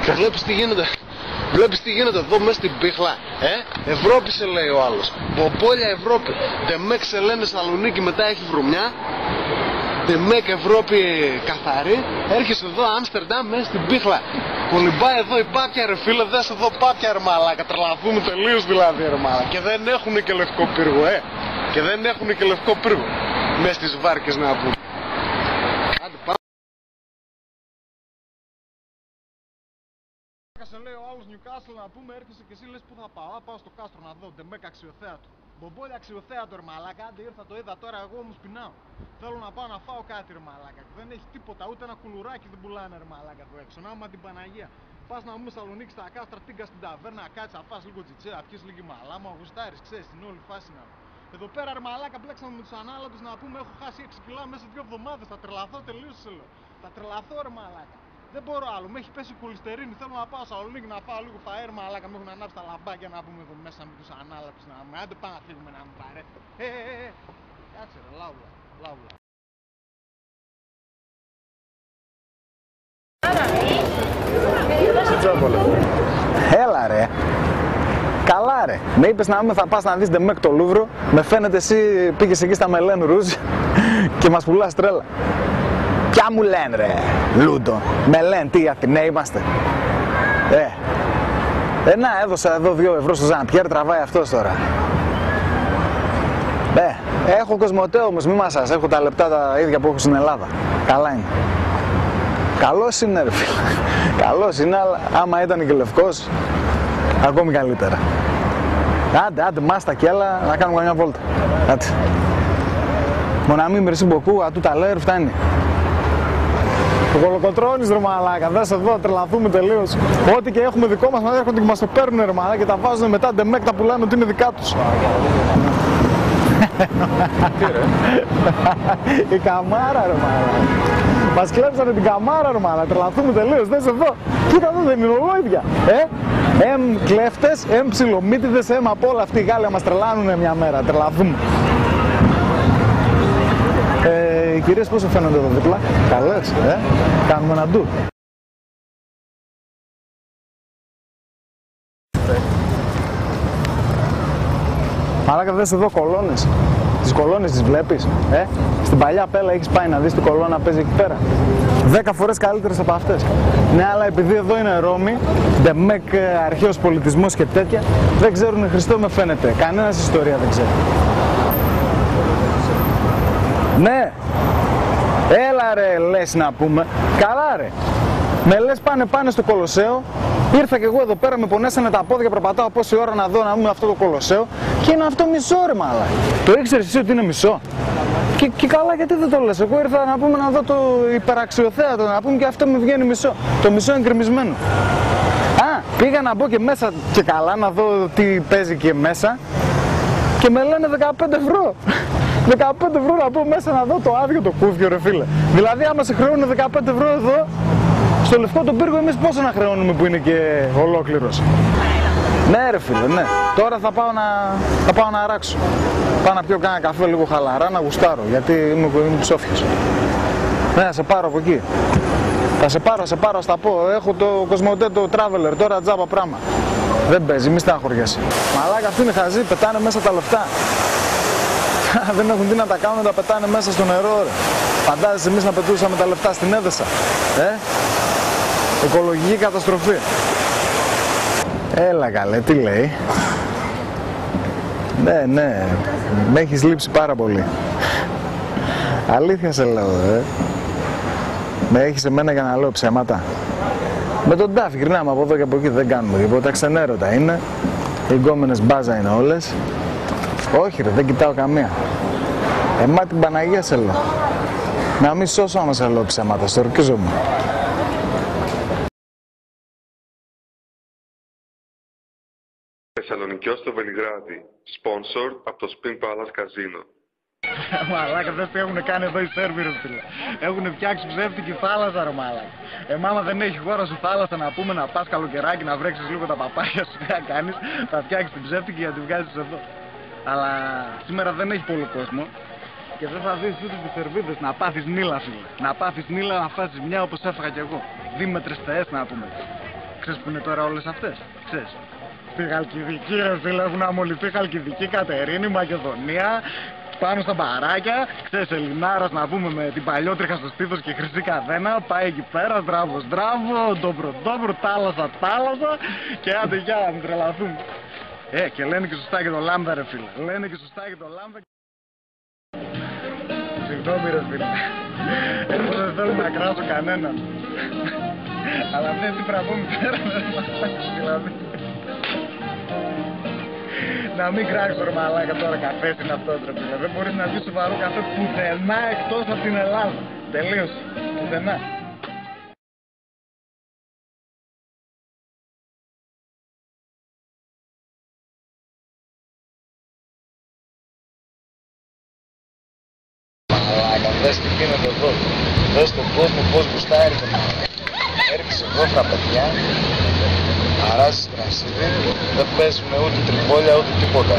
Βλέπεις τι γίνεται. Βλέπεις τι γίνεται εδώ μέσα στην πίχλα. Ευρώπη σε λέει ο άλλος. Μπομπόλια Ευρώπη. Ντεμέκ σε λένε Σαλονίκη, μετά έχει βρωμιά. Ντεμέκ Ευρώπη καθαρή. Έρχεσαι εδώ Άμστερνταμ μέσα στην πίχλα. Κολυμπάει εδώ η πάπια ρε φίλε. Δες εδώ πάπια ρε μαλάκα. Τρελαθούμε τελείως δηλαδή ρε μαλάκα. Και δεν έχουν και λευκό πύργο Και δεν έχουν και λευκό πύργο μέσα στις βάρκες να πούμε. Σε λέει ο άλλος Νιουκάσλ να πούμε, έρχεσαι και εσύ λες που θα πάω. Πάω στο κάστρο να δω, Ντεμέκ αξιοθέατο. Μπομπόλια αξιοθέατο ρε μαλάκα, άντε ήρθα το είδα τώρα, εγώ μου σπινάω. Θέλω να πάω να φάω κάτι ρε μαλάκα. Δεν έχει τίποτα, ούτε ένα κουλουράκι δεν πουλάνε ρε μαλάκα εδώ έξω. Να είμαι την Παναγία. Πας να πούμε Σαλονίκη στα κάστρα, τίγκα στην ταβέρνα, κάτσε να φας λίγο τσιτσέ, να πιεις λίγη μαλάμα, ο γουστάρεις, ξέρεις, είναι όλη φάση να. Εδώ πέρα ρε μαλάκα μπλέξαμε με τους ανάλογους να πούμε, έχω χάσει 6 κιλά μέσα σε 2 εβδομάδες. Θα τρελαθώ τελείως σε λέω. Θα τρελαθώ ρε μαλάκα. Δεν μπορώ άλλο, με έχει πέσει κολυστερίνη. Θέλω να πάω Σαλονίκη να φάω λίγο φαέρμα, αλλά με έχουν ανάψει τα λαμπάκια να πούμε εδώ μέσα με τους ανάλαπους να πούμε. Άντε πάμε να φύγουμε να μου πάρε. Κάτσε ρε, λάουλα, λάουλα. Έλα ρε. Καλά ρε. Με είπες να μην θα πας να δεις Ντεμέκ το Λούβρο. Με φαίνεται εσύ πήγες εκεί στα Μελέν Ρούζ και μας πουλάς τρέλα. Ποια μου λένε ρε, Λούντο, με λένε τι Αθηναίοι είμαστε. Να έδωσα εδώ 2 ευρώ στο Ζανπιέρ, τραβάει αυτός τώρα. Έχω Κοσμοτέ όμως, μη μασάς, έχω τα λεπτά τα ίδια που έχω στην Ελλάδα. Καλά είναι. Καλός είναι ρε φίλε, καλός είναι, αλλά άμα ήταν και λευκός, ακόμη καλύτερα. Άντε, μάστα κι άλλα, να κάνουμε καμιά βόλτα. Άντε. Μοναμή μερσί μποκού, ατού τα λέρ, φτάνει. Το κολοκοτρώνεις ρε μαλάκα, δες εδώ, τρελαθούμε τελείως. Ό,τι και έχουμε δικό μας, μας έρχονται και μας το παίρνουνε ρε μαλάκα και τα βάζουν μετά Ντεμέκ, τα πουλάνε ότι είναι δικά τους. Τι ρε? Η καμάρα ρε μαλάκα. Μας κλέψανε την καμάρα ρε μαλάκα, τρελαθούμε τελείως, δες εδώ. Κοίτα εδώ, δεν είναι ολόιδια. Κλέφτες, ψιλομύτιδες, απ' όλα αυτοί οι Γάλλοι μας τρελάνουνε μια μέρα, τρελαθούμε. Οι κυρίες πόσο φαίνονται εδώ δίπλα, καλές, κάνουμε ένα ντου. Μαλάκα δες εδώ κολόνες, τις κολόνες τις βλέπεις, στην παλιά Πέλα έχεις πάει να δεις την κολόνα παίζει εκεί πέρα. 10 φορές καλύτερες από αυτές. Ναι, αλλά επειδή εδώ είναι Ρώμη, Ντεμέκ, αρχαίος πολιτισμός και τέτοια, δεν ξέρουν Χριστό με φαίνεται, κανένας ιστορία δεν ξέρει. Ναι, έλα ρε λες να πούμε, καλά ρε. Με λες πάνε στο Κολοσσέο, ήρθα και εγώ εδώ πέρα, με πονέσανε τα πόδια, περπατάω πόση ώρα να δω να πούμε αυτό το Κολοσσέο και είναι αυτό μισό ρε μάλα. Το ήξερες εσύ ότι είναι μισό? Και καλά γιατί δεν το λες, εγώ ήρθα να πούμε να δω το υπεραξιοθέατο, να πούμε και αυτό μου βγαίνει μισό, το μισό εγκρεμισμένο. Πήγα να μπω και μέσα και καλά να δω τι παίζει και μέσα και με λένε 15 ευρώ. 15 ευρώ να πω μέσα να δω το άδειο το κούφιο ρε φίλε. Δηλαδή άμα σε χρεώνουν 15 ευρώ εδώ, στο Λευκό τον Πύργο εμείς πόσο να χρεώνουμε που είναι και ολόκληρος? Ναι ρε φίλε, ναι. Τώρα θα πάω να αράξω. Πάω να πιω κάνα καφέ λίγο χαλαρά, να γουστάρω, γιατί είμαι ψόφιος. Ναι, θα σε πάρω από εκεί. Θα σε πάρω, θα πω. Έχω το Κοσμοτέ το Traveler, τώρα τζάμπα πράγμα. Δεν παίζει, μη στεναχωριέσαι. Μαλάκα αυτοί είναι χαζοί, πετάνε μέσα τα λεφτά. Δεν έχουν τι να τα κάνουν, τα πετάνε μέσα στο νερό ρε. Φαντάζεσαι εμείς να πετούσαμε τα λεφτά στην Έδεσα. Οικολογική καταστροφή. Έλα καλέ, τι λέει? Ναι, με έχεις λείψει πάρα πολύ. Αλήθεια σε λέω, Με έχεις εμένα για να λέω ψέματα. Με τον Τάφη γυρνάμε από εδώ και από εκεί, δεν κάνουμε τίποτα, ξενέρωτα είναι. Οι γκόμενες μπάζα είναι όλες. Όχι ρε, δεν κοιτάω καμία. Μα την Παναγία σε λέω. Να μην σώσω άμα σε λέω ψέματα, στορκίζομαι. Θεσσαλονικιός στο Βελιγράδι. Sponsored από το Spring Palace Casino. Μαλάκα, δεν τι έχουν κάνει εδώ οι Σέρβοι ρε φίλε. Έχουν φτιάξει ψεύτικη θάλασσα ρε μαλάκα. Άμα δεν έχει χώρο στη θάλασσα να πούμε να πας καλοκαιράκι να βρέξεις λίγο τα παπάκια σου, τι να κάνεις, θα φτιάξεις την ψεύτικη για να τη βγάζεις εδώ. Αλλά σήμερα δεν έχει πολύ κόσμο και δεν θα δεις ούτε τις Σερβίδες να πάθεις νύλα φίλε. Να πάθεις νύλα, να φάσεις μια όπως έφαγα κι εγώ. Δίμετρες θεές να πούμε. Ξέρεις που είναι τώρα όλες αυτές? Ξέρεις. Στη Χαλκιδική ρε φίλε, έχουν αμολυθεί Χαλκιδική, Κατερίνη, Μακεδονία, πάνω στα μπαράκια. Ξέρεις, Ελληνάρας να πούμε με την παλιότριχα στο στήθος και χρυσή καδένα. Πάει εκεί πέρα, στράβο, ντόμπρο, θάλασσα, και άντε γεια, να μην τρελαθούμε. Και λένε και σωστά και το λάμδα ρε φίλε. Λένε και σωστά και το λάμδα. Συγγνώμη ρε φίλε. Εγώ δεν θέλω να κράσω κανέναν. Αλλά αυτές οι πραγμούν πέρα δηλαδή. Να μην κράξω ρε μαλάκα τώρα, καφές είναι αυτό ρε φίλε. Δεν μπορείς να βγεις σοβαρό καφέ πουθενά εκτός από την Ελλάδα. Τελείωσε. Πουθενά. Μαλάκα, δες τι γίνεται εδώ. Δες τον κόσμο πως γουστάρει τον μαλάκα. Έριξε εδώ τα παιδιά. Αράζει κρασίδι, δεν παίζουμε ούτε τριμπόλια ούτε τίποτα.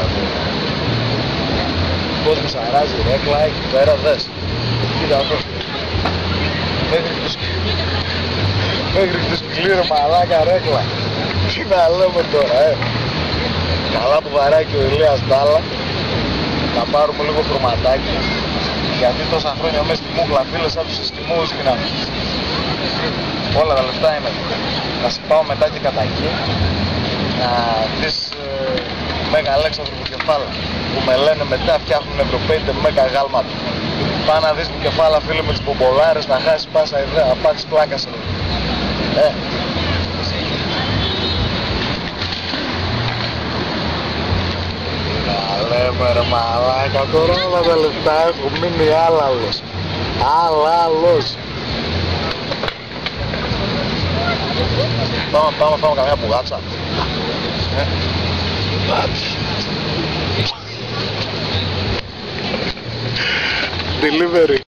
Ο κόσμος αράζει ρέκλα εκεί πέρα, δες. Κοίτα εδώ. Μέχρι το σκλήρο μαλάκα ρέκλα. Τι να λέμε τώρα, Καλά που βαράει και ο Ηλίας Ντάλα. Θα πάρουμε λίγο χρωματάκι. Γιατί τόσα χρόνια μέσα στη μούχλα φίλε σαν τους Εσκιμώους γίναμε. Όλα τα λεφτά είναι. Να σε πάω μετά και κατά εκεί να δεις Μέγα Αλέξανδρο Μπουκεφάλα που με λένε μετά φτιάχνουν Ευρωπαίοι μέγα γάλματα. Πάω να δεις Μπουκεφάλα φίλε με τις μπομπολάρες, να χάσεις πάσα ιδέα, να πάθεις πλάκα σε λέμε ρε μαλάκα, τώρα όλα τα λεφτά έχουν μείνει άλλαλος. Άλλαλος. Πάμε καμιά πουγάτσα. Delivery.